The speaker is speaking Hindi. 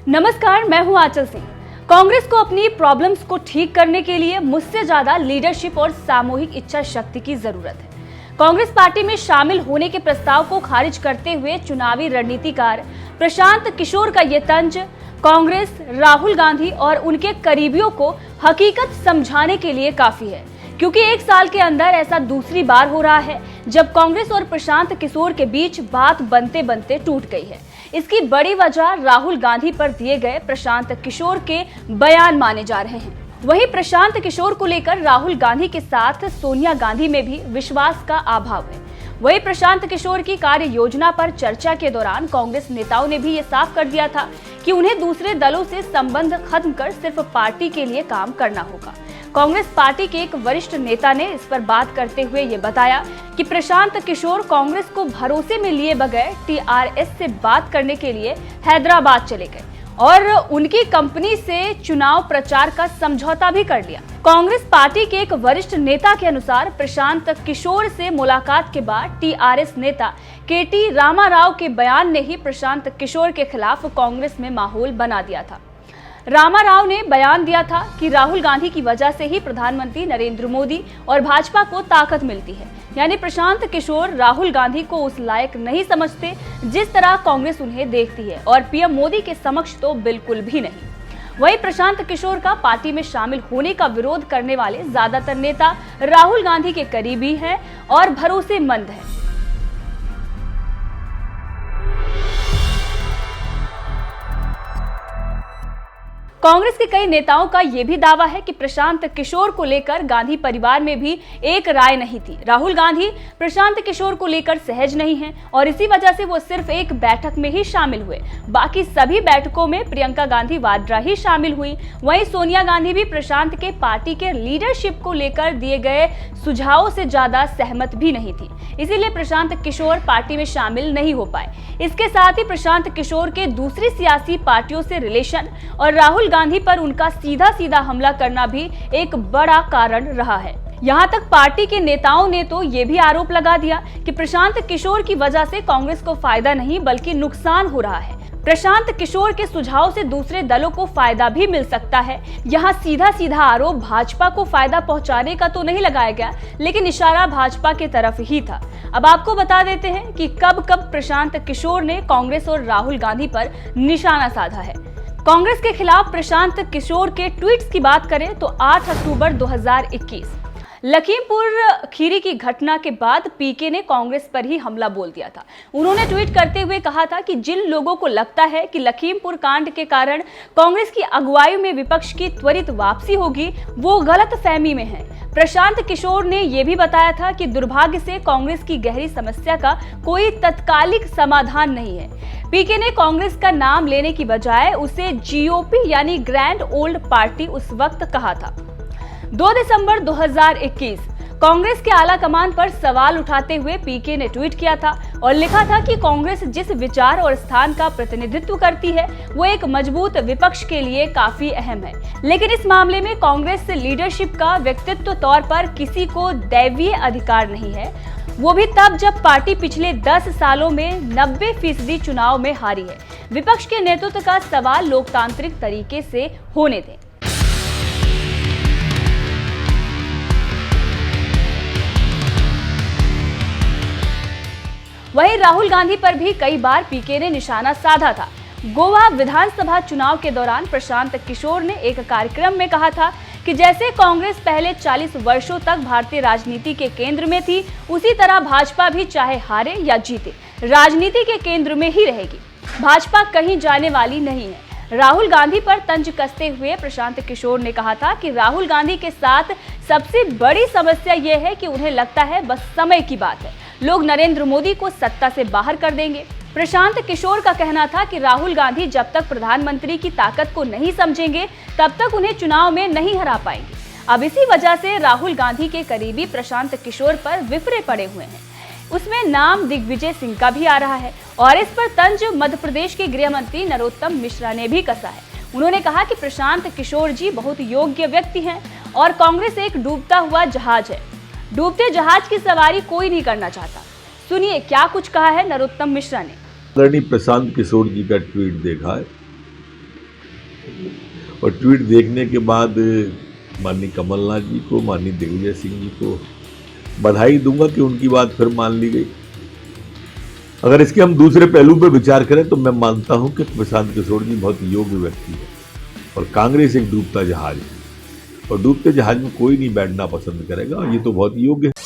नमस्कार, मैं हूं आंचल सिंह। कांग्रेस को अपनी प्रॉब्लम्स को ठीक करने के लिए मुझसे ज्यादा लीडरशिप और सामूहिक इच्छा शक्ति की जरूरत है। कांग्रेस पार्टी में शामिल होने के प्रस्ताव को खारिज करते हुए चुनावी रणनीतिकार प्रशांत किशोर का ये तंज कांग्रेस, राहुल गांधी और उनके करीबियों को हकीकत समझाने के लिए काफी है, क्योंकि एक साल के अंदर ऐसा दूसरी बार हो रहा है जब कांग्रेस और प्रशांत किशोर के बीच बात बनते बनते टूट गई है। इसकी बड़ी वजह राहुल गांधी पर दिए गए प्रशांत किशोर के बयान माने जा रहे हैं। वहीं प्रशांत किशोर को लेकर राहुल गांधी के साथ सोनिया गांधी में भी विश्वास का अभाव है। वहीं प्रशांत किशोर की कार्य योजना पर चर्चा के दौरान कांग्रेस नेताओं ने भी ये साफ कर दिया था कि उन्हें दूसरे दलों से संबंध खत्म कर सिर्फ पार्टी के लिए काम करना होगा। कांग्रेस पार्टी के एक वरिष्ठ नेता ने इस पर बात करते हुए ये बताया कि प्रशांत किशोर कांग्रेस को भरोसे में लिए बगैर टीआरएस से बात करने के लिए हैदराबाद चले गए और उनकी कंपनी से चुनाव प्रचार का समझौता भी कर लिया। कांग्रेस पार्टी के एक वरिष्ठ नेता के अनुसार प्रशांत किशोर से मुलाकात के बाद टीआरएस नेता केटी रामाराव के बयान ने ही प्रशांत किशोर के खिलाफ कांग्रेस में माहौल बना दिया था। रामाराव ने बयान दिया था कि राहुल गांधी की वजह से ही प्रधानमंत्री नरेंद्र मोदी और भाजपा को ताकत मिलती है, यानी प्रशांत किशोर राहुल गांधी को उस लायक नहीं समझते जिस तरह कांग्रेस उन्हें देखती है, और पीएम मोदी के समक्ष तो बिल्कुल भी नहीं। वहीं प्रशांत किशोर का पार्टी में शामिल होने का विरोध करने वाले ज्यादातर नेता राहुल गांधी के करीबी हैं और भरोसेमंद हैं। कांग्रेस के कई नेताओं का यह भी दावा है कि प्रशांत किशोर को लेकर गांधी परिवार में भी एक राय नहीं थी। राहुल गांधी प्रशांत किशोर को लेकर सहज नहीं हैं और इसी वजह से वो सिर्फ एक बैठक में ही शामिल हुए। बाकी सभी बैठकों में प्रियंका गांधी वाड्रा ही शामिल हुई। वहीं सोनिया गांधी भी प्रशांत के पार्टी के लीडरशिप को लेकर दिए गए सुझावों से ज्यादा सहमत भी नहीं थी, इसीलिए प्रशांत किशोर पार्टी में शामिल नहीं हो पाए। इसके साथ ही प्रशांत किशोर के दूसरी सियासी पार्टियों से रिलेशन और राहुल गांधी पर उनका सीधा हमला करना भी एक बड़ा कारण रहा है। यहाँ तक पार्टी के नेताओं ने तो ये भी आरोप लगा दिया कि प्रशांत किशोर की वजह से कांग्रेस को फायदा नहीं बल्कि नुकसान हो रहा है। प्रशांत किशोर के सुझाव से दूसरे दलों को फायदा भी मिल सकता है। यहाँ सीधा आरोप भाजपा को फायदा पहुंचाने का तो नहीं लगाया गया, लेकिन इशारा भाजपा की तरफ ही था। अब आपको बता देते हैं कि कब प्रशांत किशोर ने कांग्रेस और राहुल गांधी पर निशाना साधा है। कांग्रेस के खिलाफ प्रशांत किशोर के ट्वीट्स की बात करें तो 8 अक्टूबर 2021 लखीमपुर खीरी की घटना के बाद पीके ने कांग्रेस पर ही हमला बोल दिया था। उन्होंने ट्वीट करते हुए कहा था कि जिन लोगों को लगता है कि लखीमपुर कांड के कारण कांग्रेस की अगुवाई में विपक्ष की त्वरित वापसी होगी, वो गलत फहमी में है। प्रशांत किशोर ने यह भी बताया था कि दुर्भाग्य से कांग्रेस की गहरी समस्या का कोई तत्कालिक समाधान नहीं है। पीके ने कांग्रेस का नाम लेने की बजाय उसे जीओपी यानी ग्रैंड ओल्ड पार्टी उस वक्त कहा था। 2 दिसंबर 2021 कांग्रेस के आला कमान पर सवाल उठाते हुए पीके ने ट्वीट किया था और लिखा था कि कांग्रेस जिस विचार और स्थान का प्रतिनिधित्व करती है वो एक मजबूत विपक्ष के लिए काफी अहम है, लेकिन इस मामले में कांग्रेस लीडरशिप का व्यक्तित्व तौर पर किसी को दैवीय अधिकार नहीं है, वो भी तब जब पार्टी पिछले 10 सालों में 90% चुनाव में हारी है। विपक्ष के नेतृत्व का सवाल लोकतांत्रिक तरीके से होने दें। वहीं राहुल गांधी पर भी कई बार पीके ने निशाना साधा था। गोवा विधानसभा चुनाव के दौरान प्रशांत किशोर ने एक कार्यक्रम में कहा था कि जैसे कांग्रेस पहले 40 वर्षों तक भारतीय राजनीति के केंद्र में थी, उसी तरह भाजपा भी चाहे हारे या जीते राजनीति के केंद्र में ही रहेगी। भाजपा कहीं जाने वाली नहीं है। राहुल गांधी पर तंज कसते हुए प्रशांत किशोर ने कहा था कि राहुल गांधी के साथ सबसे बड़ी समस्या यह है कि उन्हें लगता है बस समय की बात है, लोग नरेंद्र मोदी को सत्ता से बाहर कर देंगे। प्रशांत किशोर का कहना था कि राहुल गांधी जब तक प्रधानमंत्री की ताकत को नहीं समझेंगे तब तक उन्हें चुनाव में नहीं हरा पाएंगे। अब इसी वजह से राहुल गांधी के करीबी प्रशांत किशोर पर विफरे पड़े हुए हैं। उसमें नाम दिग्विजय सिंह का भी आ रहा है और इस पर तंज मध्य प्रदेश के गृह मंत्री नरोत्तम मिश्रा ने भी कसा है। उन्होंने कहा कि प्रशांत किशोर जी बहुत योग्य व्यक्ति हैं और कांग्रेस एक डूबता हुआ जहाज है, डूबते जहाज की सवारी कोई नहीं करना चाहता। सुनिए क्या कुछ कहा है नरोत्तम मिश्रा ने। आदरणीय प्रशांत किशोर जी का ट्वीट देखा है और ट्वीट देखने के बाद माननीय कमलनाथ जी को, माननीय दिग्विजय सिंह जी को बधाई दूंगा कि उनकी बात फिर मान ली गई। अगर इसके हम दूसरे पहलू पर विचार करें तो मैं मानता हूं कि प्रशांत किशोर जी बहुत योग्य व्यक्ति है और कांग्रेस एक डूबता जहाज है और डूबते जहाज में कोई नहीं बैठना पसंद करेगा और ये तो बहुत योग्य है।